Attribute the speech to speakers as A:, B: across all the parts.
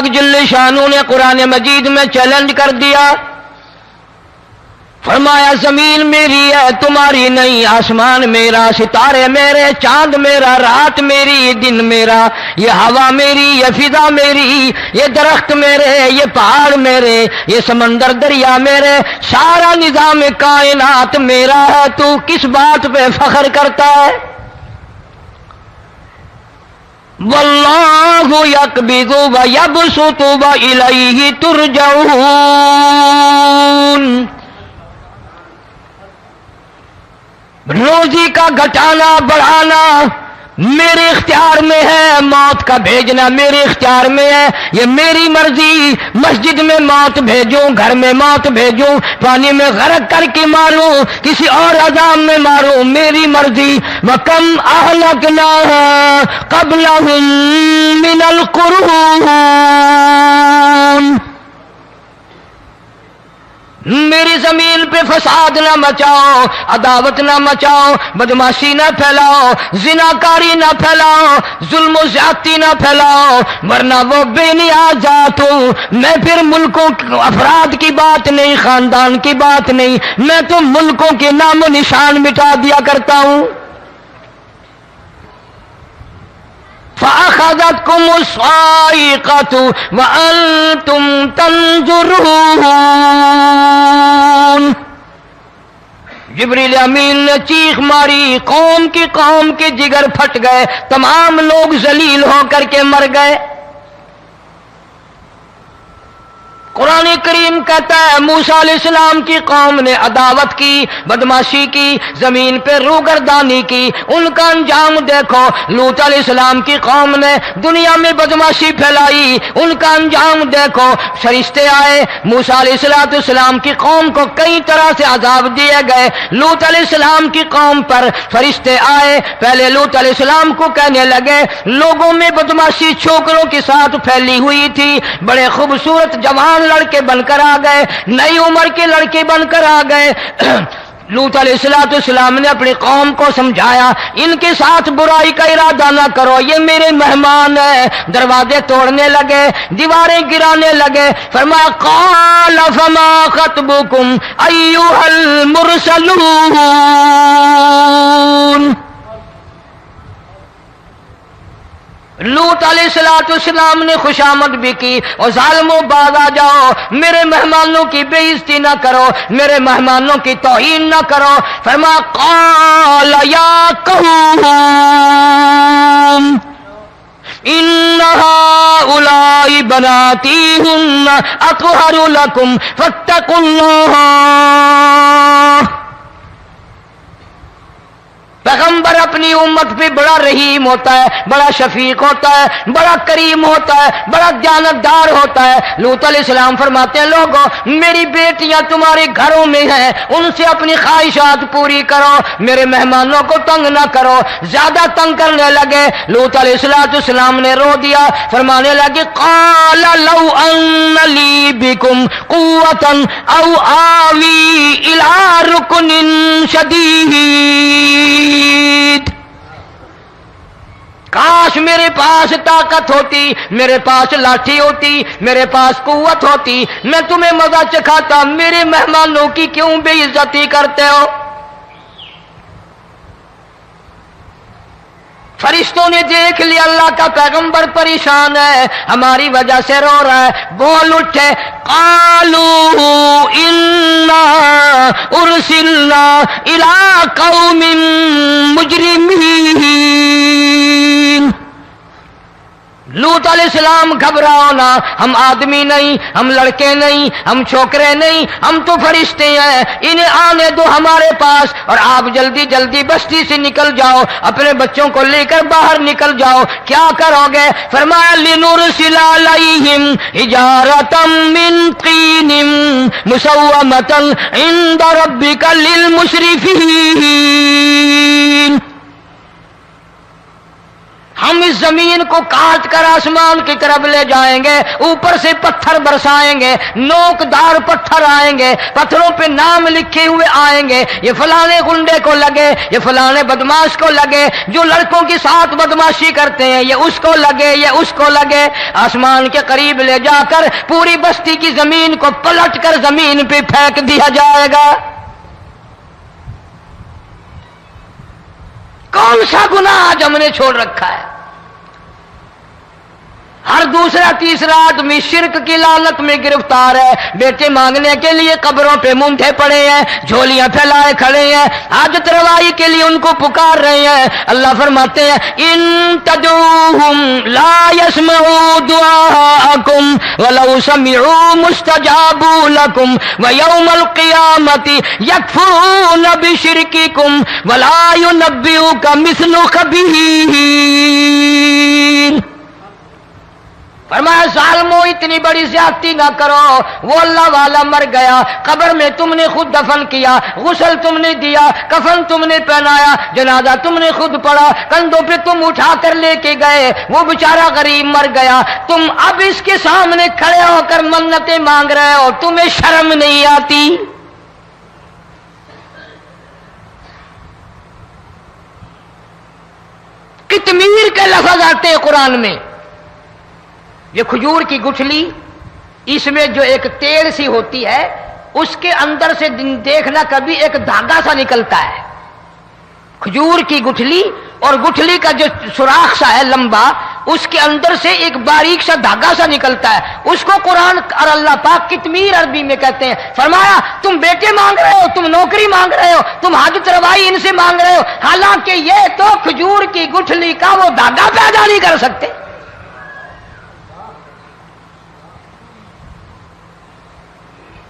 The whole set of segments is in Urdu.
A: پاک جل شانہ نے قرآن مجید میں چیلنج کر دیا، فرمایا زمین میری ہے تمہاری نہیں، آسمان میرا، ستارے میرے، چاند میرا، رات میری، دن میرا، یہ ہوا میری، یہ فضا میری، یہ درخت میرے، یہ پہاڑ میرے، یہ سمندر دریا میرے، سارا نظام کائنات میرا ہے، تو کس بات پہ فخر کرتا ہے؟ واللہ یقبض ویبسط والیہ ترجعون۔ روزی کا گھٹانا بڑھانا میرے اختیار میں ہے، موت کا بھیجنا میرے اختیار میں ہے، یہ میری مرضی، مسجد میں موت بھیجوں، گھر میں موت بھیجوں، پانی میں غرق کر کے ماروں، کسی اور عذاب میں ماروں، میری مرضی۔ وَكَمْ أَهْلَكْنَا قَبْلَهُمْ مِنَ الْقُرُونِ، میری زمین پہ فساد نہ مچاؤ، عداوت نہ مچاؤ، بدماشی نہ پھیلاؤ، زناکاری نہ پھیلاؤ، ظلم و زیادتی نہ پھیلاؤ، ورنہ وہ بے نیاز ذات ہوں۔ میں پھر ملکوں افراد کی بات نہیں، خاندان کی بات نہیں، میں تو ملکوں کے نام و نشان مٹا دیا کرتا ہوں۔ فَأَخَذَتْكُمُ الصَّاعِقَةُ وَأَنْتُمْ تَنْظُرُونَ، جبریل امین نے چیخ ماری، قوم کے جگر پھٹ گئے، تمام لوگ ذلیل ہو کر کے مر گئے۔ قرآن کریم کہتا ہے موسیٰ علیہ السلام کی قوم نے عداوت کی، بدماشی کی، زمین پہ روگردانی کی، ان کا انجام دیکھو۔ لوط علیہ السلام کی قوم نے دنیا میں بدماشی پھیلائی، ان کا انجام دیکھو۔ فرشتے آئے، موسیٰ علیہ السلام کی قوم کو کئی طرح سے عذاب دیے گئے۔ لوط علیہ السلام کی قوم پر فرشتے آئے، پہلے لوط علیہ السلام کو کہنے لگے، لوگوں میں بدماشی چھوکروں کے ساتھ پھیلی ہوئی تھی، بڑے خوبصورت جوان لڑکے بن کر آ گئے، نئی عمر کے لڑکے بن کر آ گئے۔ لوط علیہ السلام نے اپنی قوم کو سمجھایا، ان کے ساتھ برائی کا ارادہ نہ کرو، یہ میرے مہمان ہیں۔ دروازے توڑنے لگے، دیواریں گرانے لگے، فرمایا قال فما خطبکم ایھا المرسلون۔ لوط علیہ السلام نے خوشامد بھی کی، اور ظالموں باز آ جاؤ، میرے مہمانوں کی بے عزتی نہ کرو، میرے مہمانوں کی توہین نہ کرو۔ فرمایا قال یا قوم ان هؤلاء بناتی ہن اطہر لکم فاتقوا اللہ۔ پیغمبر اپنی امت پہ بڑا رحیم ہوتا ہے، بڑا شفیق ہوتا ہے، بڑا کریم ہوتا ہے، بڑا دیانتدار ہوتا ہے۔ لوط علیہ السلام فرماتے ہیں لوگوں میری بیٹیاں تمہارے گھروں میں ہیں، ان سے اپنی خواہشات پوری کرو، میرے مہمانوں کو تنگ نہ کرو۔ زیادہ تنگ کرنے لگے، لوط علیہ السلام نے رو دیا، فرمانے لگے قال لو ان لی بکم قوة او آوی الی رکن شدید، کاش میرے پاس طاقت ہوتی، میرے پاس لاٹھی ہوتی، میرے پاس قوت ہوتی، میں تمہیں مزہ چکھاتا، میرے مہمانوں کی کیوں بے عزتی کرتے ہو؟ فرشتوں نے دیکھ لیا اللہ کا پیغمبر پریشان ہے، ہماری وجہ سے رو رہا ہے، بول اٹھے قالوا انا ارسلنا الی قوم مجرمین۔ لوط علیہ السلام گھبراؤ نہ، ہم آدمی نہیں، ہم لڑکے نہیں، ہم چھوکرے نہیں، ہم تو فرشتے ہیں، انہیں آنے دو ہمارے پاس، اور آپ جلدی جلدی بستی سے نکل جاؤ، اپنے بچوں کو لے کر باہر نکل جاؤ۔ کیا کرو گے؟ فرمایا لنرسل علیہم حجارۃ من طین مسومۃ عند ربک للمسرفین۔ ہم اس زمین کو کاٹ کر آسمان کی طرف لے جائیں گے، اوپر سے پتھر برسائیں گے، نوکدار پتھر آئیں گے، پتھروں پہ نام لکھے ہوئے آئیں گے، یہ فلانے گنڈے کو لگے، یہ فلانے بدماش کو لگے، جو لڑکوں کے ساتھ بدماشی کرتے ہیں یہ اس کو لگے، یہ اس کو لگے۔ آسمان کے قریب لے جا کر پوری بستی کی زمین کو پلٹ کر زمین پہ پھینک دیا جائے گا۔ کون سا گناہ آج ہم نے چھوڑ رکھا ہے؟ ہر دوسرا تیسرا آدمی شرک کی لعنت میں گرفتار ہے، بیٹے مانگنے کے لیے قبروں پہ مونڈھے پڑے ہیں، جھولیاں پھیلائے کھڑے ہیں، حاجت روائی کے لیے ان کو پکار رہے ہیں۔ اللہ فرماتے ہیں ان تدعوہم لا يسمعوا دعاءکم ولو سمعوا مستجابوا لکم ویوم القیامت یکفرون بشرککم ولا ینبئک مثل خبیر۔ فرمایا ظالمو اتنی بڑی زیادتی نہ کرو، وہ اللہ والا مر گیا، قبر میں تم نے خود دفن کیا، غسل تم نے دیا، کفن تم نے پہنایا، جنازہ تم نے خود پڑھا، کندھوں پہ تم اٹھا کر لے کے گئے، وہ بیچارہ غریب مر گیا، تم اب اس کے سامنے کھڑے ہو کر منتیں مانگ رہے ہو، تمہیں شرم نہیں آتی؟ قطمیر کے لفظ آتے ہیں قرآن میں۔ یہ کھجور کی گٹھلی، اس میں جو ایک تیل سی ہوتی ہے، اس کے اندر سے دیکھنا کبھی ایک دھاگا سا نکلتا ہے۔ کھجور کی گٹھلی اور گٹھلی کا جو سوراخ سا ہے لمبا، اس کے اندر سے ایک باریک سا دھاگا سا نکلتا ہے، اس کو قرآن اور اللہ پاک قطمیر عربی میں کہتے ہیں۔ فرمایا تم بیٹے مانگ رہے ہو، تم نوکری مانگ رہے ہو، تم حاجت روائی ان سے مانگ رہے ہو، حالانکہ یہ تو کھجور کی گٹھلی کا وہ دھاگا پیدا نہیں کر سکتے۔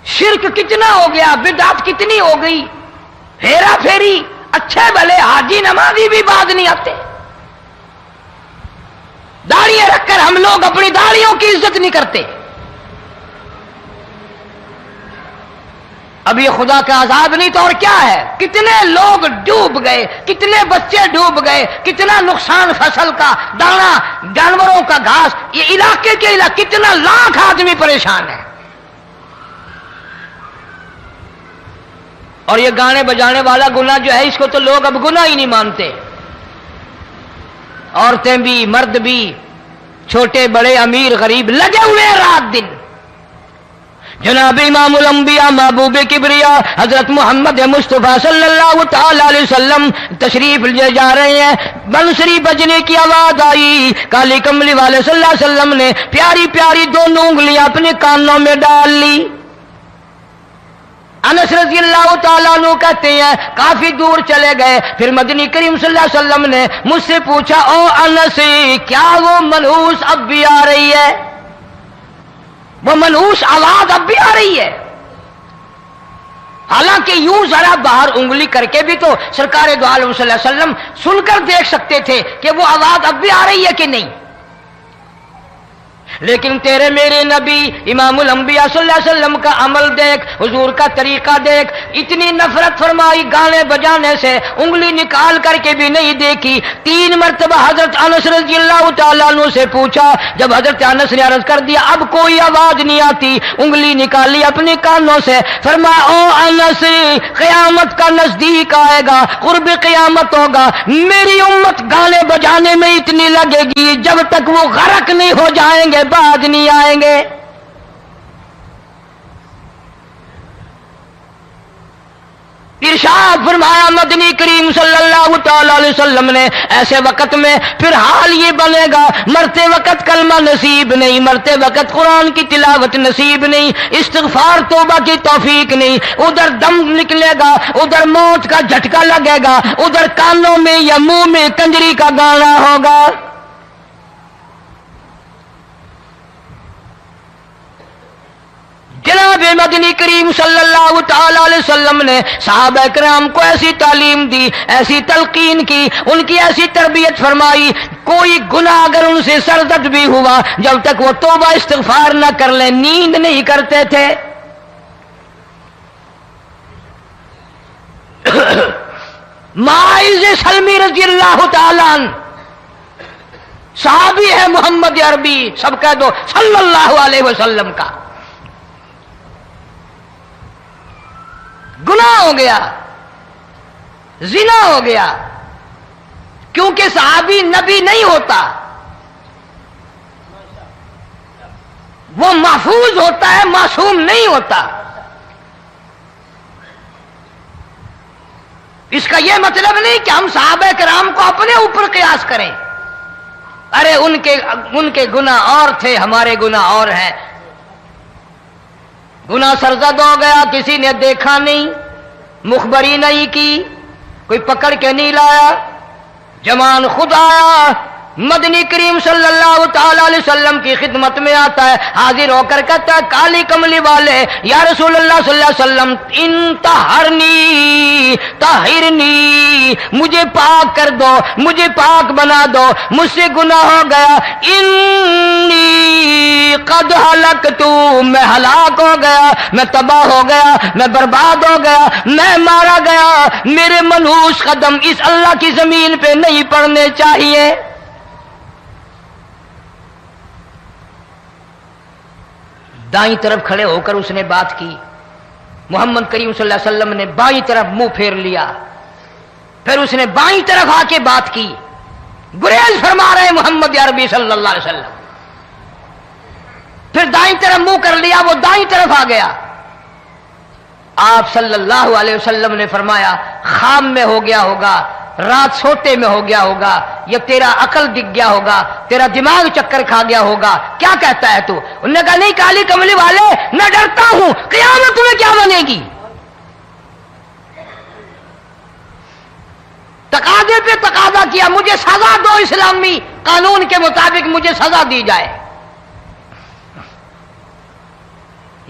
A: شرک کتنا ہو گیا، بدعت کتنی ہو گئی، ہیرا پھیری، اچھے بھلے حاجی نمازی بھی باز نہیں آتے۔ داڑیاں رکھ کر ہم لوگ اپنی داڑیوں کی عزت نہیں کرتے۔ اب یہ خدا کا عذاب نہیں تو اور کیا ہے؟ کتنے لوگ ڈوب گئے، کتنے بچے ڈوب گئے، کتنا نقصان فصل کا، دانا، جانوروں کا گھاس، یہ علاقے کے علاقے کتنا لاکھ آدمی پریشان ہے۔ اور یہ گانے بجانے والا گناہ جو ہے، اس کو تو لوگ اب گناہ ہی نہیں مانتے۔ عورتیں بھی، مرد بھی، چھوٹے بڑے، امیر غریب، لگے ہوئے ہیں رات دن۔ جناب امام الانبیاء محبوب کبریا حضرت محمد مصطفیٰ صلی اللہ تعالی علیہ وسلم تشریف لے جا رہے ہیں، بنسری بجنے کی آواز آئی، کالی کملی والے صلی اللہ علیہ وسلم نے پیاری پیاری دونوں انگلیاں اپنے کانوں میں ڈال لی۔ انس رضی اللہ تعالیٰ عنہ کہتے ہیں کافی دور چلے گئے، پھر مدنی کریم صلی اللہ علیہ وسلم نے مجھ سے پوچھا او انس، کیا وہ منحوس اب بھی آ رہی ہے؟ وہ منحوس آواز اب بھی آ رہی ہے؟ حالانکہ یوں ذرا باہر انگلی کر کے بھی تو سرکار دو عالم صلی اللہ علیہ وسلم سن کر دیکھ سکتے تھے کہ وہ آواز اب بھی آ رہی ہے کہ نہیں۔ لیکن تیرے میرے نبی امام الانبیاء صلی اللہ علیہ وسلم کا عمل دیکھ، حضور کا طریقہ دیکھ، اتنی نفرت فرمائی گانے بجانے سے، انگلی نکال کر کے بھی نہیں دیکھی۔ 3 مرتبہ حضرت انس رضی اللہ تعالیٰ عنہ سے پوچھا، جب حضرت انس نے عرض کر دیا اب کوئی آواز نہیں آتی، انگلی نکالی اپنے کانوں سے، فرمایا او انس، قیامت کا نزدیک آئے گا، قرب قیامت ہوگا، میری امت گانے بجانے میں اتنی لگے گی جب تک وہ غرق نہیں ہو جائیں گے بعد نہیں آئیں گے۔ ارشاد فرمایا مدنی کریم صلی اللہ تعالی علیہ وسلم نے ایسے وقت میں پھر حال یہ بنے گا، مرتے وقت کلمہ نصیب نہیں، مرتے وقت قرآن کی تلاوت نصیب نہیں، استغفار توبہ کی توفیق نہیں، ادھر دم نکلے گا، ادھر موت کا جھٹکا لگے گا، ادھر کانوں میں یا منہ میں کنجری کا گانا ہوگا۔ جناب مدنی کریم صلی اللہ تعالی علیہ وسلم نے صحابہ کرام کو ایسی تعلیم دی، ایسی تلقین کی، ان کی ایسی تربیت فرمائی، کوئی گناہ اگر ان سے سرزد بھی ہوا، جب تک وہ توبہ استغفار نہ کر لیں نیند نہیں کرتے تھے۔ ماعز سلمی رضی اللہ تعالیٰ عنہ صحابی ہے محمد عربی، سب کہہ دو صلی اللہ علیہ وسلم کا، گناہ ہو گیا، زنا ہو گیا، کیونکہ صحابی نبی نہیں ہوتا، وہ محفوظ ہوتا ہے، معصوم نہیں ہوتا۔ اس کا یہ مطلب نہیں کہ ہم صحابہ کرام کو اپنے اوپر قیاس کریں، ارے ان کے گناہ اور تھے، ہمارے گناہ اور ہیں۔ گناہ سرزد ہو گیا، کسی نے دیکھا نہیں، مخبری نہیں کی، کوئی پکڑ کے نہیں لایا، جوان خود آیا، مدنی کریم صلی اللہ تعالی علیہ وسلم کی خدمت میں آتا ہے، حاضر ہو کر کہتا ہے کالی کملی والے یا رسول اللہ صلی اللہ علیہ وسلم انطہرنی طہرنی، مجھے پاک کر دو، مجھے پاک بنا دو، مجھ سے گناہ ہو گیا، انی قد ہلکت، میں ہلاک ہو گیا، میں تباہ ہو گیا، میں برباد ہو گیا، میں مارا گیا، میرے منحوس قدم اس اللہ کی زمین پہ نہیں پڑنے چاہیے۔ دائیں طرف کھڑے ہو کر اس نے بات کی، محمد کریم صلی اللہ علیہ وسلم نے بائیں طرف منہ پھیر لیا، پھر اس نے بائیں طرف آ کے بات کی، گریز فرما رہے محمد عربی صلی اللہ علیہ وسلم، پھر دائیں طرف منہ کر لیا، وہ دائیں طرف آ گیا۔ آپ صلی اللہ علیہ وسلم نے فرمایا خواب میں ہو گیا ہوگا، رات سوتے میں ہو گیا ہوگا، یا تیرا عقل دکھ گیا ہوگا، تیرا دماغ چکر کھا گیا ہوگا، کیا کہتا ہے تو؟ انہوں نے کہا نہیں کالی کملی والے، میں ڈرتا ہوں قیامت تمہیں کیا بنے گی، تقاضے پہ تقاضا کیا، مجھے سزا دو، اسلامی قانون کے مطابق مجھے سزا دی جائے۔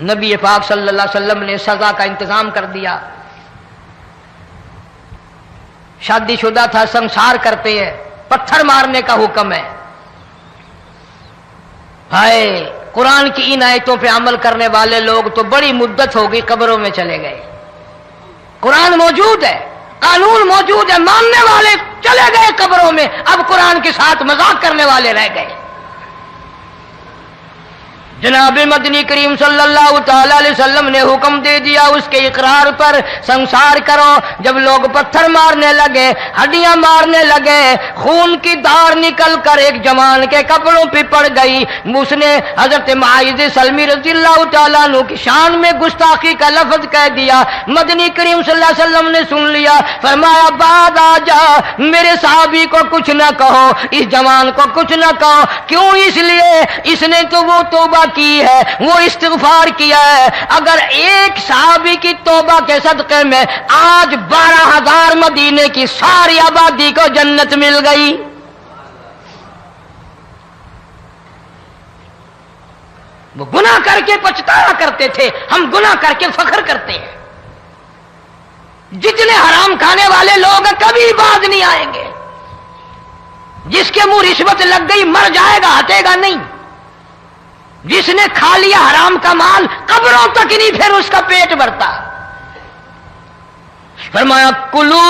A: نبی پاک صلی اللہ علیہ وسلم نے سزا کا انتظام کر دیا۔ شادی شدہ تھا، سنسار کرتے ہیں، پتھر مارنے کا حکم ہے۔ ہائے، قرآن کی ان آیتوں پہ عمل کرنے والے لوگ تو بڑی مدت ہوگی قبروں میں چلے گئے۔ قرآن موجود ہے، قانون موجود ہے، ماننے والے چلے گئے قبروں میں، اب قرآن کے ساتھ مذاق کرنے والے رہ گئے۔ جناب مدنی کریم صلی اللہ تعالی علیہ وسلم نے حکم دے دیا اس کے اقرار پر سنسار کرو۔ جب لوگ پتھر مارنے لگے، ہڈیاں مارنے لگے، خون کی دھار نکل کر ایک جوان کے کپڑوں پہ پڑ گئی، اس نے حضرت معاذ سلمی رضی اللہ تعالیٰ عنہ کی شان میں گستاخی کا لفظ کہہ دیا۔ مدنی کریم صلی اللہ علیہ وسلم نے سن لیا، فرمایا بعد آ جا، میرے صحابی کو کچھ نہ کہو، اس جوان کو کچھ نہ کہو۔ کیوں؟ اس لیے اس نے تو وہ توبہ کی ہے، وہ استغفار کیا ہے۔ اگر ایک صحابی کی توبہ کے صدقے میں آج 12,000 مدینے کی ساری آبادی کو جنت مل گئی۔ وہ گناہ کر کے پچھتایا کرتے تھے، ہم گناہ کر کے فخر کرتے ہیں۔ جتنے حرام کھانے والے لوگ کبھی باز نہیں آئیں گے۔ جس کے منہ رشوت لگ گئی مر جائے گا، ہٹے گا نہیں۔ جس نے کھا لیا حرام کا مال قبروں تک نہیں پھر اس کا پیٹ بھرتا۔ فرمایا کلو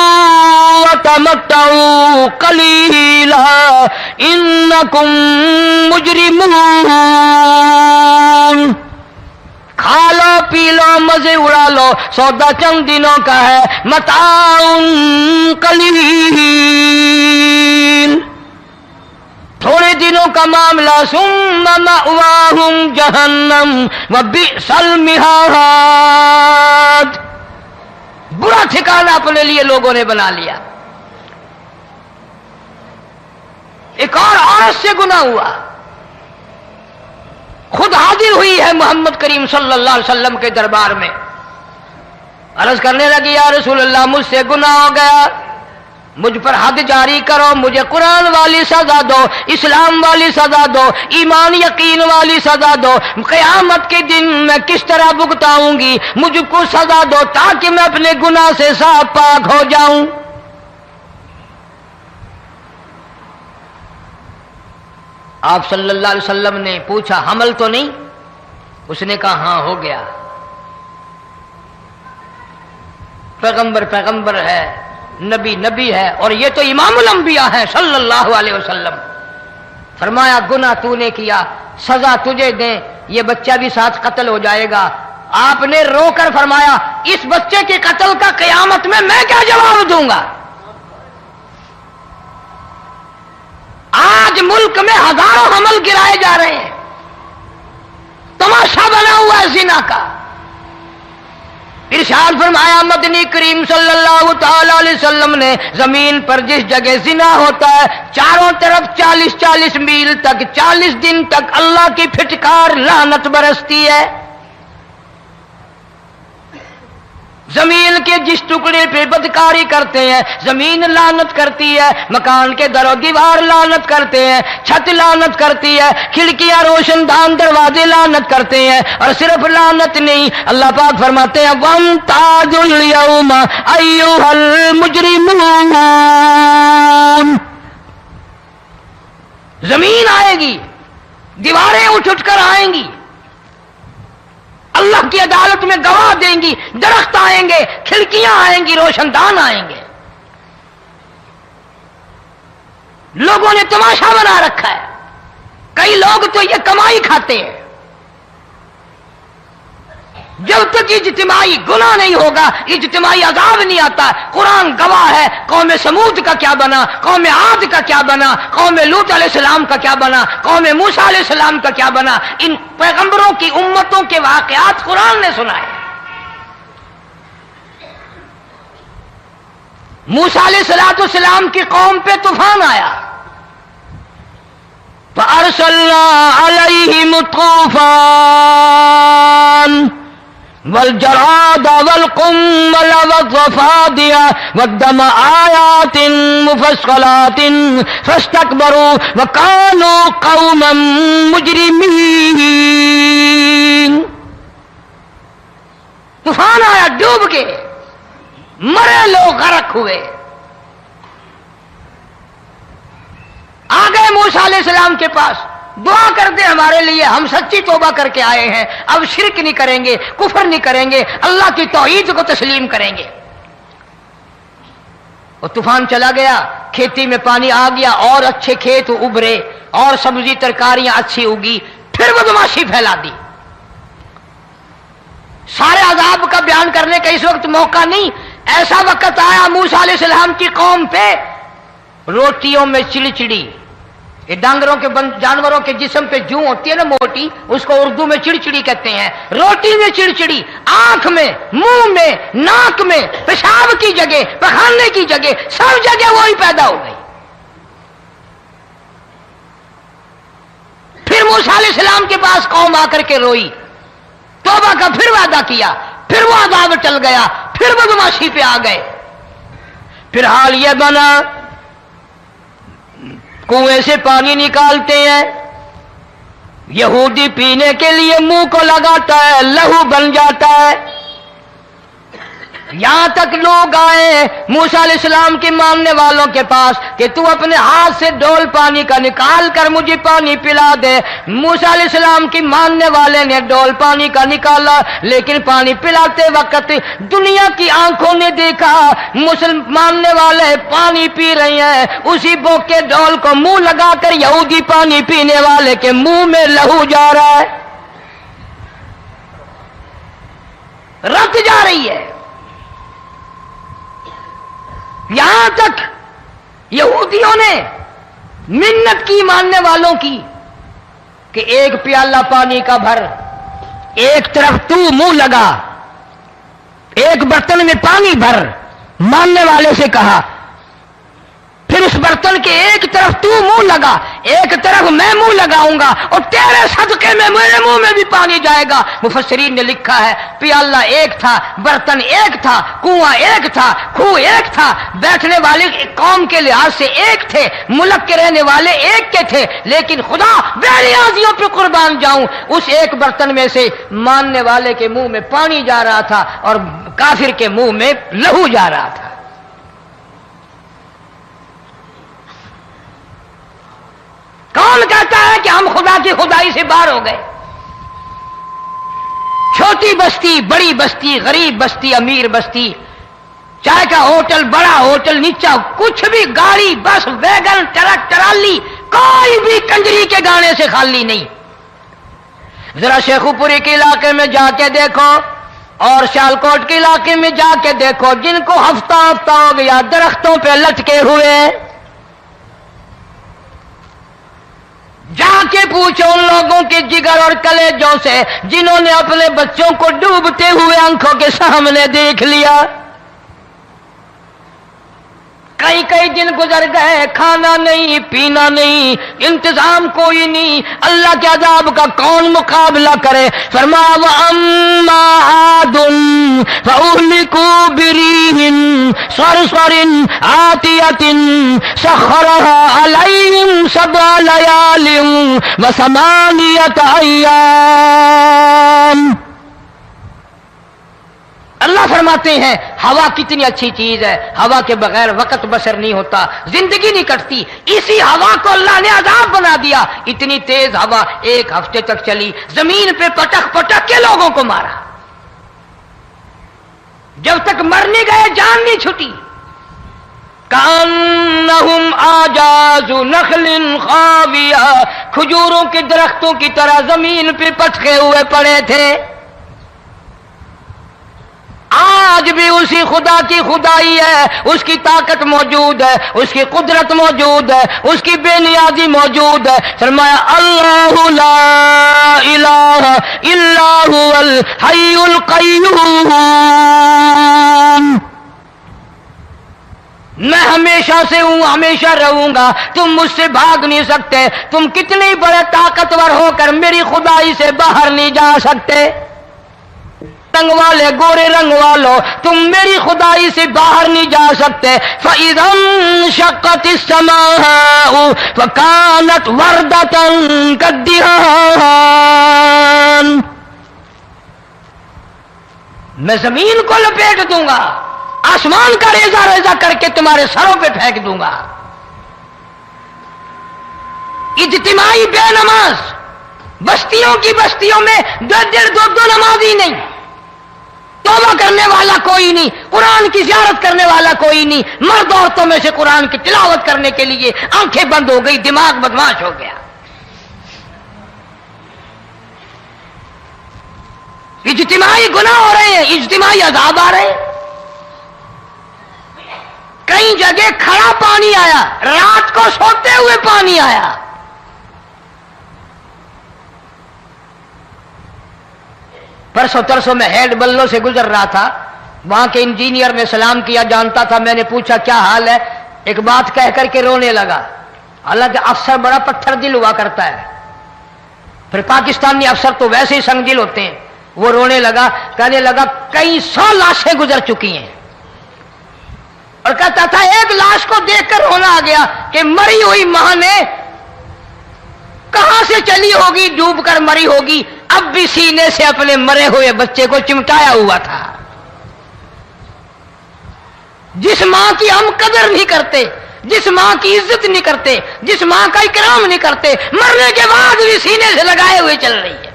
A: وتمتعوا قلیلا انکم مجرمون، کھا لو پی لو مزے اڑا لو، سودا چند دنوں کا ہے، متاع قلیل، تھوڑے دنوں کا معاملہ، ثم مأواہم جہنم وبئس المہاد، برا ٹھکانہ اپنے لیے لوگوں نے بنا لیا۔ ایک اور عورت سے گناہ ہوا، خود حاضر ہوئی ہے محمد کریم صلی اللہ علیہ وسلم کے دربار میں، عرض کرنے لگی یا رسول اللہ مجھ سے گناہ ہو گیا، مجھ پر حد جاری کرو، مجھے قرآن والی سزا دو، اسلام والی سزا دو، ایمان یقین والی سزا دو، قیامت کے دن میں کس طرح بھگتاؤں گی، مجھ کو سزا دو تاکہ میں اپنے گناہ سے صاف پاک ہو جاؤں۔ آپ صلی اللہ علیہ وسلم نے پوچھا حمل تو نہیں؟ اس نے کہا ہاں ہو گیا۔ پیغمبر ہے، نبی ہے، اور یہ تو امام الانبیاء ہے صلی اللہ علیہ وسلم۔ فرمایا گناہ تو نے کیا، سزا تجھے دیں، یہ بچہ بھی ساتھ قتل ہو جائے گا۔ آپ نے رو کر فرمایا اس بچے کے قتل کا قیامت میں کیا جواب دوں گا؟ آج ملک میں ہزاروں حمل گرائے جا رہے ہیں، تماشا بنا ہوا ہے زنا کا۔ ارشاد فرمایا مدنی کریم صلی اللہ تعالی علیہ وسلم نے زمین پر جس جگہ زنا ہوتا ہے چاروں طرف 40 میل تک 40 دن تک اللہ کی پھٹکار لعنت برستی ہے۔ زمین کے جس ٹکڑے پہ بدکاری کرتے ہیں زمین لعنت کرتی ہے، مکان کے در و دیوار لعنت کرتے ہیں، چھت لعنت کرتی ہے، کھڑکیاں روشن دان دروازے لعنت کرتے ہیں، اور صرف لعنت نہیں، اللہ پاک فرماتے ہیں وَامْتَازُوا الْيَوْمَ أَيُّهَا الْمُجْرِمُونَ۔ زمین آئے گی، دیواریں اٹھ کر آئیں گی، اللہ کی عدالت میں گواہ دیں گی، درخت آئیں گے، کھڑکیاں آئیں گی، روشن دان آئیں گے۔ لوگوں نے تماشا بنا رکھا ہے، کئی لوگ تو یہ کمائی کھاتے ہیں۔ جب تک اجتماعی گناہ نہیں ہوگا اجتماعی عذاب نہیں آتا۔ قرآن گواہ ہے، قوم سمود کا کیا بنا، قوم عاد کا کیا بنا، قوم لوط علیہ السلام کا کیا بنا، قوم موسیٰ علیہ السلام کا کیا بنا۔ ان پیغمبروں کی امتوں کے واقعات قرآن نے سنائے۔ موسیٰ علیہ السلام کی قوم پہ طوفان آیا، فَأَرْسَلْنَا عَلَيْهِمُ الطُّوفَانَ والجراد والقمل والضفادع والدم آيات مفصلات فاستكبروا وكانوا قوما مجرمين۔ طوفان آیا، ڈوب گئے، مرے لوگ، غرق ہوئے۔ آ گئے موسیٰ علیہ السلام کے پاس، دعا کر دے ہمارے لیے، ہم سچی توبہ کر کے آئے ہیں، اب شرک نہیں کریں گے، کفر نہیں کریں گے، اللہ کی توحید کو تسلیم کریں گے۔ اور طوفان چلا گیا، کھیتی میں پانی آ گیا، اور اچھے کھیت ابھرے، اور سبزی ترکاریاں اچھی اگی، پھر بدماشی پھیلا دی۔ سارے عذاب کا بیان کرنے کا اس وقت موقع نہیں۔ ایسا وقت آیا موسیٰ علیہ السلام کی قوم پہ، روٹیوں میں چڑچڑی، یہ ڈانگروں کے جانوروں کے جسم پہ جوں ہوتی ہے نا موٹی، اس کو اردو میں چڑچڑی کہتے ہیں۔ روٹی میں چڑچڑی، آنکھ میں، منہ میں، ناک میں، پیشاب کی جگہ، پخانے کی جگہ، سب جگہ وہی پیدا ہو گئی۔ پھر موسیٰ علیہ السلام کے پاس قوم آ کر کے روئی، توبہ کا پھر وعدہ کیا، پھر وہ عذاب ٹل گیا، پھر بدماشی پہ آ گئے۔ پھر حال یہ بنا کنویں سے پانی نکالتے ہیں، یہودی پینے کے لیے منہ کو لگاتا ہے، لہو بن جاتا ہے۔ یہاں تک لوگ آئے موسیٰ علیہ السلام کی ماننے والوں کے پاس کہ تو اپنے ہاتھ سے ڈول پانی کا نکال کر مجھے پانی پلا دے۔ موسیٰ علیہ السلام کی ماننے والے نے ڈول پانی کا نکالا، لیکن پانی پلاتے وقت دنیا کی آنکھوں نے دیکھا ماننے والے پانی پی رہے ہیں، اسی بوک کے ڈول کو منہ لگا کر یہودی پانی پینے والے کے منہ میں لہو جا رہا ہے، رت جا رہی ہے۔ یہاں تک یہودیوں نے منت کی ماننے والوں کی کہ ایک پیالہ پانی کا بھر، ایک طرف تو منہ لگا، ایک برتن میں پانی بھر، ماننے والے سے کہا، پھر اس برتن کے ایک طرف تو منہ لگا، ایک طرف میں منہ لگاؤں گا، اور تیرے صدقے میں میرے منہ میں بھی پانی جائے گا۔ مفسرین نے لکھا ہے پیالہ ایک تھا، برتن ایک تھا، کنواں ایک تھا، کھوہ ایک تھا، بیٹھنے والے قوم کے لحاظ سے ایک تھے، ملک کے رہنے والے ایک کے تھے، لیکن خدا بے نیازیوں پہ قربان جاؤں، اس ایک برتن میں سے ماننے والے کے منہ میں پانی جا رہا تھا اور کافر کے منہ میں لہو جا رہا تھا۔ کون کہتا ہے کہ ہم خدا کی خدائی سے باہر ہو گئے؟ چھوٹی بستی، بڑی بستی، غریب بستی، امیر بستی، چائے کا ہوٹل، بڑا ہوٹل، نیچا کچھ بھی، گاڑی، بس، ویگن، ٹرک، ٹرالی، کوئی بھی کنجری کے گانے سے خالی نہیں. ذرا شیخو پوری کے علاقے میں جا کے دیکھو اور سیالکوٹ کے علاقے میں جا کے دیکھو جن کو ہفتہ ہفتہ ہو گیا درختوں پہ لٹکے ہوئے، جا کے پوچھو ان لوگوں کے جگر اور کلیجوں سے جنہوں نے اپنے بچوں کو ڈوبتے ہوئے آنکھوں کے سامنے دیکھ لیا. کئی کئی دن گزر گئے، کھانا نہیں، پینا نہیں، انتظام کوئی نہیں، اللہ کے عذاب کا کون مقابلہ کرے؟ فرمایا وَأَمَّا عَادٌ فَأُهْلِكُوا بِرِيحٍ صَرْصَرٍ عَاتِيَةٍ سَخَّرَهَا عَلَيْهِمْ سَبْعَ لَيَالٍ وَثَمَانِيَةَ أَيَّامٍ. اللہ فرماتے ہیں ہوا کتنی اچھی چیز ہے، ہوا کے بغیر وقت بسر نہیں ہوتا، زندگی نہیں کٹتی. اسی ہوا کو اللہ نے عذاب بنا دیا. اتنی تیز ہوا ایک ہفتے تک چلی، زمین پہ پٹک پٹک کے لوگوں کو مارا، جب تک مر نہیں گئے جان نہیں چھٹی. کأنہم اعجاز نخل خاویہ، کھجوروں کے درختوں کی طرح زمین پہ پٹکے ہوئے پڑے تھے. آج بھی اسی خدا کی خدائی ہے، اس کی طاقت موجود ہے، اس کی قدرت موجود ہے، اس کی بے نیازی موجود ہے. فرمایا اللہ لا الہ الا هو الحی القیوم. میں ہمیشہ سے ہوں، ہمیشہ رہوں گا، تم مجھ سے بھاگ نہیں سکتے. تم کتنے بڑے طاقتور ہو کر میری خدائی سے باہر نہیں جا سکتے. رنگ والے، گورے رنگ والو، تم میری خدائی سے باہر نہیں جا سکتے. فَإِذَا انشَقَّتِ السَّمَاءُ فَكَانَتْ وَرْدَةً كَالدِّهَانِ. میں زمین کو لپیٹ دوں گا، آسمان کا ریزہ ریزہ کر کے تمہارے سروں پہ پھینک دوں گا. اجتماعی بے نماز، بستیوں کی بستیوں میں دو نمازی نہیں، توبہ کرنے والا کوئی نہیں، قرآن کی زیارت کرنے والا کوئی نہیں. مرد عورتوں میں سے قرآن کی تلاوت کرنے کے لیے آنکھیں بند ہو گئی، دماغ بدماش ہو گیا. اجتماعی گناہ ہو رہے ہیں، اجتماعی عذاب آ رہے ہیں. کئی جگہ کھڑا پانی آیا، رات کو سوتے ہوئے پانی آیا. پرسوں ترسوں میں ہیڈ بلوں سے گزر رہا تھا، وہاں کے انجینئر نے سلام کیا، جانتا تھا. میں نے پوچھا کیا حال ہے؟ ایک بات کہہ کر کے رونے لگا. حالانکہ افسر بڑا پتھر دل ہوا کرتا ہے، پھر پاکستانی افسر تو ویسے ہی سنگ دل ہوتے ہیں. وہ رونے لگا، کہنے لگا کئی 100 لاشیں گزر چکی ہیں، اور کہتا تھا ایک لاش کو دیکھ کر رونا آ گیا کہ مری ہوئی ماں نے کہاں سے چلی ہوگی، ڈوب کر مری ہوگی، اب بھی سینے سے اپنے مرے ہوئے بچے کو چمٹایا ہوا تھا. جس ماں کی ہم قدر نہیں کرتے، جس ماں کی عزت نہیں کرتے، جس ماں کا اکرام نہیں کرتے، مرنے کے بعد بھی سینے سے لگائے ہوئے چل رہی ہے.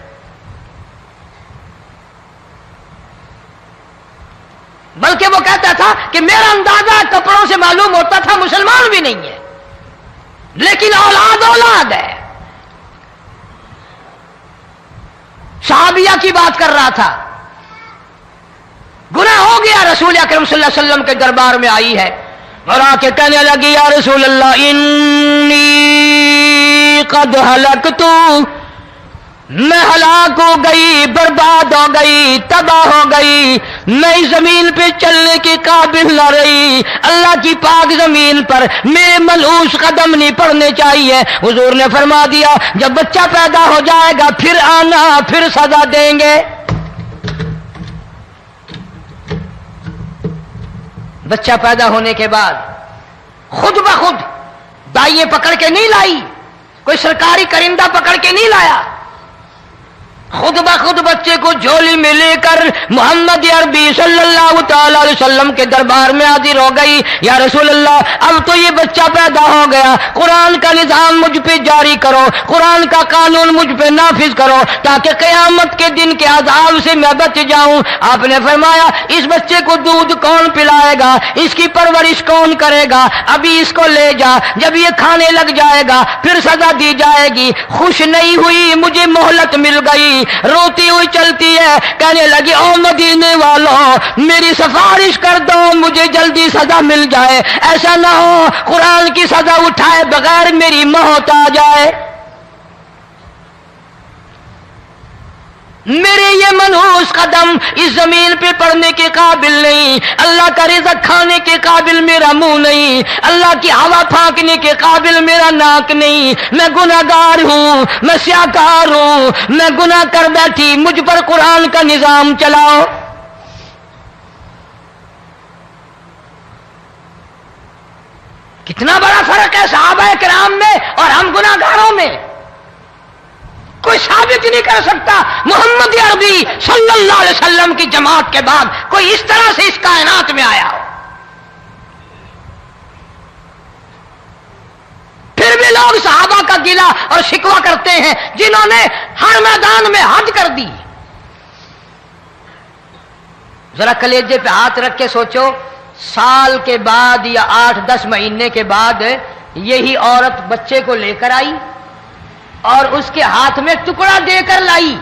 A: بلکہ وہ کہتا تھا کہ میرا اندازہ کپڑوں سے معلوم ہوتا تھا مسلمان بھی نہیں ہے، لیکن اولاد اولاد ہے. صحابیہ کی بات کر رہا تھا، گناہ ہو گیا، رسول اکرم صلی اللہ علیہ وسلم کے دربار میں آئی ہے اور آ کے کہنے لگی یا رسول اللہ انی قد ہلکت، میں ہلاک ہو گئی، برباد ہو گئی، تباہ ہو گئی، میں اس زمین پہ چلنے کے قابل نہ رہی، اللہ کی پاک زمین پر میرے ملعوس قدم نہیں پڑنے چاہیے. حضور نے فرما دیا جب بچہ پیدا ہو جائے گا پھر آنا، پھر سزا دیں گے. بچہ پیدا ہونے کے بعد خود بخود دائیں پکڑ کے نہیں لائی، کوئی سرکاری کرندہ پکڑ کے نہیں لایا، خود بخود بچے کو جھولی میں لے کر محمد عربی صلی اللہ تعالی علیہ وسلم کے دربار میں حاضر ہو گئی. یا رسول اللہ، اب تو یہ بچہ پیدا ہو گیا، قرآن کا نظام مجھ پہ جاری کرو، قرآن کا قانون مجھ پہ نافذ کرو تاکہ قیامت کے دن کے عذاب سے میں بچ جاؤں. آپ نے فرمایا اس بچے کو دودھ کون پلائے گا، اس کی پرورش کون کرے گا، ابھی اس کو لے جا، جب یہ کھانے لگ جائے گا پھر سزا دی جائے گی. خوش نہیں ہوئی، مجھے مہلت مل گئی، روتی ہوئی چلتی ہے، کہنے لگی او مدینے والوں میری سفارش کر دو، مجھے جلدی سزا مل جائے، ایسا نہ ہو قرآن کی سزا اٹھائے بغیر میری موت آ جائے. میرے یہ منحوس قدم اس زمین پہ پڑنے کے قابل نہیں، اللہ کا رزق کھانے کے قابل میرا منہ نہیں، اللہ کی ہوا پھانکنے کے قابل میرا ناک نہیں، میں گناہگار ہوں، میں سیاکار ہوں، میں گناہ کر بیٹھی، مجھ پر قرآن کا نظام چلاؤ. کتنا بڑا فرق ہے صحابہ کرام میں اور ہم گناہگاروں میں. کوئی ثابت نہیں کر سکتا محمد عربی صلی اللہ علیہ وسلم کی جماعت کے بعد کوئی اس طرح سے اس کائنات میں آیا ہو. پھر بھی لوگ صحابہ کا گلہ اور شکوہ کرتے ہیں جنہوں نے ہر میدان میں حد کر دی. ذرا کلیجے پہ ہاتھ رکھ کے سوچو، سال کے بعد یا 8-10 مہینے کے بعد یہی عورت بچے کو لے کر آئی اور اس کے ہاتھ میں ٹکڑا دے کر لائی،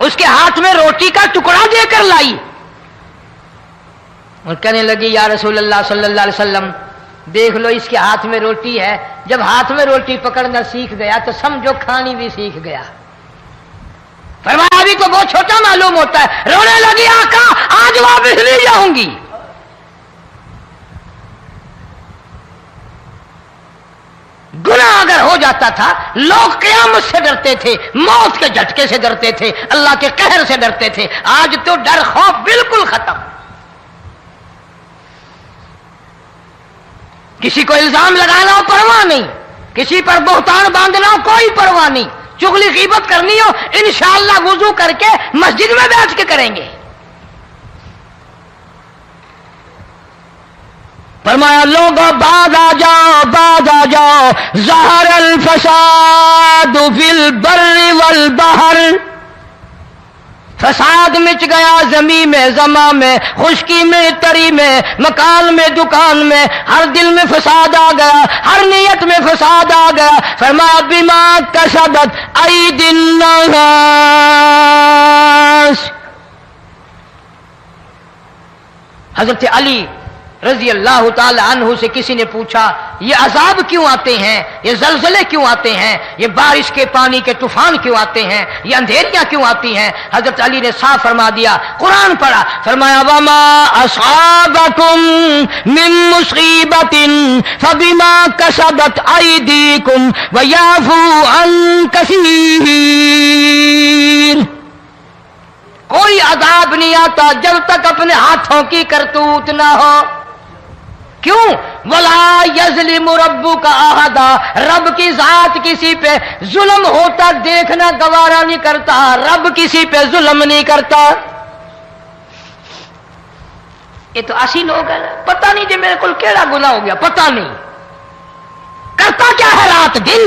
A: اس کے ہاتھ میں روٹی کا ٹکڑا دے کر لائی اور کہنے لگی یا رسول اللہ صلی اللہ علیہ وسلم دیکھ لو اس کے ہاتھ میں روٹی ہے. جب ہاتھ میں روٹی پکڑنا سیکھ گیا تو سمجھو کھانی بھی سیکھ گیا. فرمایا ابھی تو بہت چھوٹا معلوم ہوتا ہے. رونے لگی آقا آج واپس لے جاؤں گی. گناہ اگر ہو جاتا تھا لوگ قیامت سے ڈرتے تھے، موت کے جھٹکے سے ڈرتے تھے، اللہ کے قہر سے ڈرتے تھے. آج تو ڈر خوف بالکل ختم. کسی کو الزام لگانا ہو پرواہ نہیں، کسی پر بہتان باندھنا ہو کوئی پرواہ نہیں، چغلی غیبت کرنی ہو انشاءاللہ وضو کر کے مسجد میں بیٹھ کے کریں گے. فرمایا لوگوں بعد آ جاؤ ظہر الفساد فی البر والبحر. فساد مچ گیا زمین میں، زماں میں، خشکی میں، تری میں، مکان میں، دکان میں، ہر دل میں فساد آ گیا، ہر نیت میں فساد آ گیا. فرمایا بما کسبت ایدی الناس. حضرت علی رضی اللہ تعالی عنہ سے کسی نے پوچھا یہ عذاب کیوں آتے ہیں، یہ زلزلے کیوں آتے ہیں، یہ بارش کے پانی کے طوفان کیوں آتے ہیں، یہ اندھیریاں کیوں آتی ہیں؟ حضرت علی نے صاف فرما دیا، قرآن پڑھا، فرمایا وما اصابکم من مصیبت فبما کسبت ایدیکم ویعفو عن کثیر. کوئی عذاب نہیں آتا جب تک اپنے ہاتھوں کی کرتوت نہ ہو. کیوں؟ وَلَا يَظْلِمُ رَبُّكَ أَحَدًا. رب کی ذات کسی پہ ظلم ہوتا دیکھنا گوارا نہیں کرتا، رب کسی پہ ظلم نہیں کرتا. یہ تو اسی لوگ ہیں، پتہ نہیں جی میرے کو کیڑا گناہ ہو گیا، پتہ نہیں کرتا کیا ہے رات دن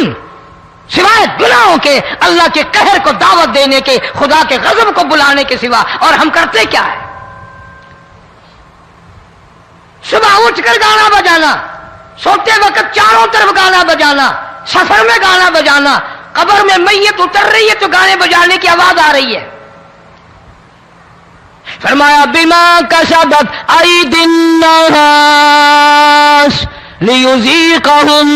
A: سوائے گناہوں کے، اللہ کے قہر کو دعوت دینے کے، خدا کے غضب کو بلانے کے سوا. اور ہم کرتے کیا ہے؟ صبح اٹھ کر گانا بجانا، سوتے وقت چاروں طرف گانا بجانا، سفر میں گانا بجانا، قبر میں میت اتر رہی ہے تو گانے بجانے کی آواز آ رہی ہے. فرمایا بما کسبت ایدی الناس لیذیقہم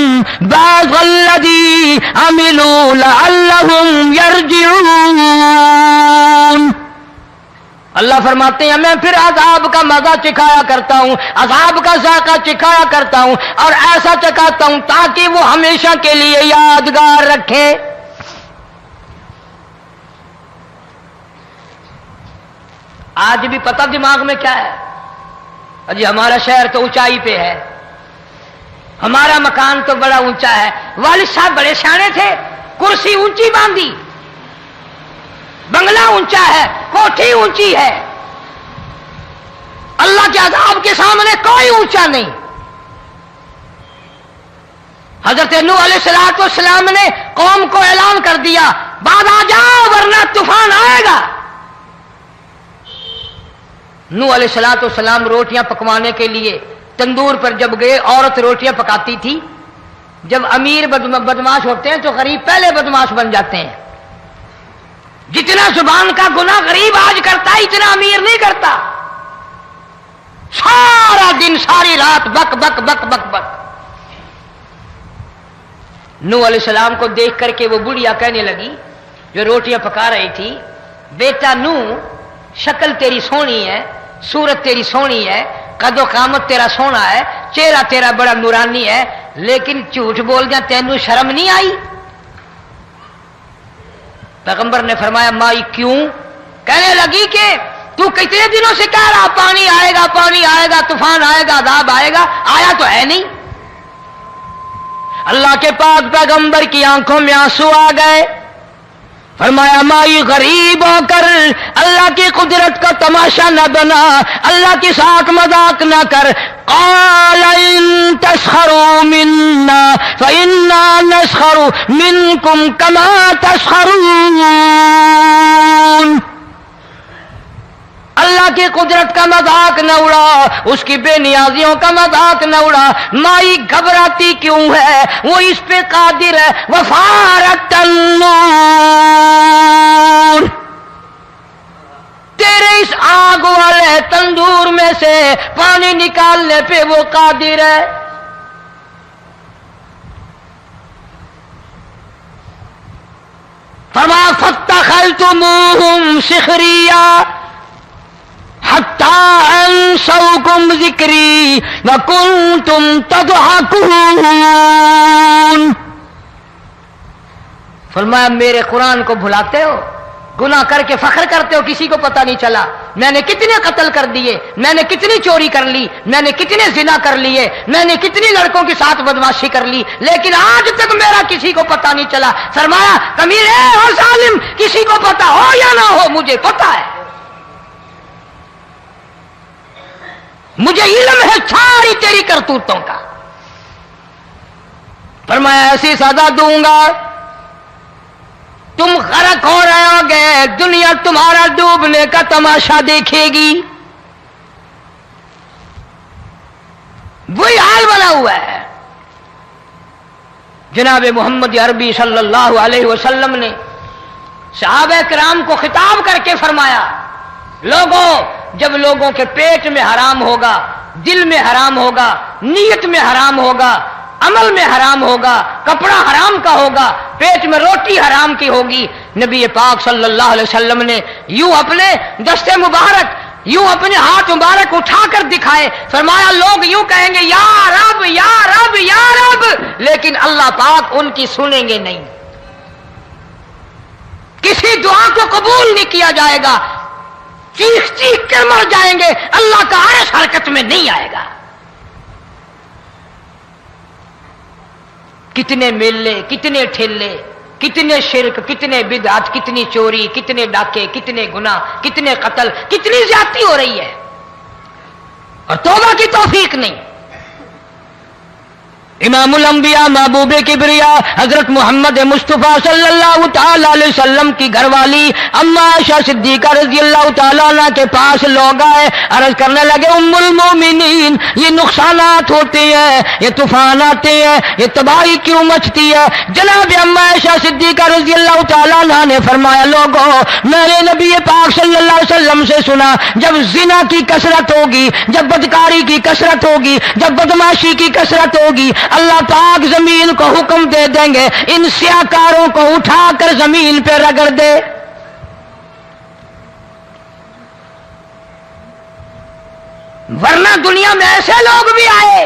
A: بعض الذی عملوا لعلہم یرجعون. اللہ فرماتے ہیں میں پھر عذاب کا مزہ چکھایا کرتا ہوں، عذاب کا ذائقہ چکھایا کرتا ہوں، اور ایسا چکھاتا ہوں تاکہ وہ ہمیشہ کے لیے یادگار رکھے. آج بھی پتہ دماغ میں کیا ہے؟ جی ہمارا شہر تو اونچائی پہ ہے، ہمارا مکان تو بڑا اونچا ہے. والد صاحب بڑے سیانے تھے، کرسی اونچی باندھی، اونچا ہے، کوٹھی اونچی ہے، اللہ کے عذاب کے سامنے کوئی اونچا نہیں۔ حضرت نوح علیہ السلام نے قوم کو اعلان کر دیا بعد آ جاؤ ورنہ طوفان آئے گا۔ نوح علیہ السلام روٹیاں پکوانے کے لیے تندور پر جب گئے، عورت روٹیاں پکاتی تھی۔ جب امیر بدماش ہوتے ہیں تو غریب پہلے بدماش بن جاتے ہیں۔ جتنا زبان کا گناہ غریب آج کرتا ہے اتنا امیر نہیں کرتا۔ سارا دن ساری رات بک بک بک بک بک۔ نوح علیہ السلام کو دیکھ کر کے وہ بڑھیا کہنے لگی جو روٹیاں پکا رہی تھی، بیٹا نوح، شکل تیری سونی ہے، صورت تیری سونی ہے، قد و قامت تیرا سونا ہے، چہرہ تیرا بڑا نورانی ہے، لیکن جھوٹ بول جا تینوں شرم نہیں آئی؟ پیغمبر نے فرمایا مائی کیوں؟ کہنے لگی کہ تو کتنے دنوں سے کہہ رہا پانی آئے گا، پانی آئے گا، طوفان آئے گا، عذاب آئے گا، آیا تو ہے نہیں۔ اللہ کے پاک پیغمبر کی آنکھوں میں آنسو آ گئے۔ فرمایا مائی غریب ہو کر اللہ کی قدرت کا تماشا نہ بنا، اللہ کے ساتھ مذاق نہ کر۔ قال ان تسخروا منا فإنا نسخر منكم كما تسخرون۔ اللہ کی قدرت کا مذاق نہ اڑا، اس کی بے نیازیوں کا مذاق نہ اڑا۔ مائی گھبراتی کیوں ہے؟ وہ اس پہ قادر ہے۔ وفارت النور، تیرے اس آگ والے تندور میں سے پانی نکالنے پہ وہ قادر ہے۔ فما فاتخذتموہم سخریا حتی انسوکم ذکری وکنتم تضحکون۔ فرمایا میرے قرآن کو بھلاتے ہو، گناہ کر کے فخر کرتے ہو، کسی کو پتہ نہیں چلا میں نے کتنے قتل کر دیے، میں نے کتنی چوری کر لی، میں نے کتنے زنا کر لیے، میں نے کتنی لڑکوں کے ساتھ بدماشی کر لی، لیکن آج تک میرا کسی کو پتہ نہیں چلا۔ فرمایا کمینے اور ظالم، کسی کو پتہ ہو یا نہ ہو مجھے پتہ ہے، مجھے علم ہے ساری تیری کرتوتوں کا۔ فرمایا ایسی سزا دوں گا تم غرق ہو رہے ہو گے، دنیا تمہارا ڈوبنے کا تماشا دیکھے گی۔ وہی حال بنا ہوا ہے۔ جناب محمد عربی صلی اللہ علیہ وسلم نے صحابہ کرام کو خطاب کر کے فرمایا لوگوں، جب لوگوں کے پیٹ میں حرام ہوگا، دل میں حرام ہوگا، نیت میں حرام ہوگا، عمل میں حرام ہوگا، کپڑا حرام کا ہوگا، پیٹ میں روٹی حرام کی ہوگی، نبی پاک صلی اللہ علیہ وسلم نے یوں اپنے دستے مبارک، یوں اپنے ہاتھ مبارک اٹھا کر دکھائے، فرمایا لوگ یوں کہیں گے یا رب یا رب یا رب، لیکن اللہ پاک ان کی سنیں گے نہیں، کسی دعا کو قبول نہیں کیا جائے گا، چیخ چیخ کر مر جائیں گے، اللہ کا عرش حرکت میں نہیں آئے گا۔ کتنے میلے، کتنے ٹھیلے، کتنے شرک، کتنے بدعت، کتنی چوری، کتنے ڈاکے، کتنے گناہ، کتنے قتل، کتنی زیادتی ہو رہی ہے اور توبہ کی توفیق نہیں۔ امام الانبیاء محبوب کبریا حضرت محمد مصطفیٰ صلی اللہ تعالی علیہ وسلم کی گھر والی اما عائشہ صدیقہ رضی اللہ تعالیٰ عنہ کے پاس لوگ آئے، عرض کرنے لگے ام المومنین یہ نقصانات ہوتے ہیں، یہ طوفان آتے ہیں، یہ تباہی کیوں مچتی ہے؟ جناب اما عائشہ صدیقہ رضی اللہ تعالیٰ عنہ نے فرمایا لوگوں، میں نے نبی پاک صلی اللہ علیہ وسلم سے سنا جب زنا کی کثرت ہوگی، جب بدکاری کی کثرت ہوگی، جب بدماشی کی کثرت ہوگی، اللہ پاک زمین کو حکم دے دیں گے ان سیاکاروں کو اٹھا کر زمین پہ رگڑ دے۔ ورنہ دنیا میں ایسے لوگ بھی آئے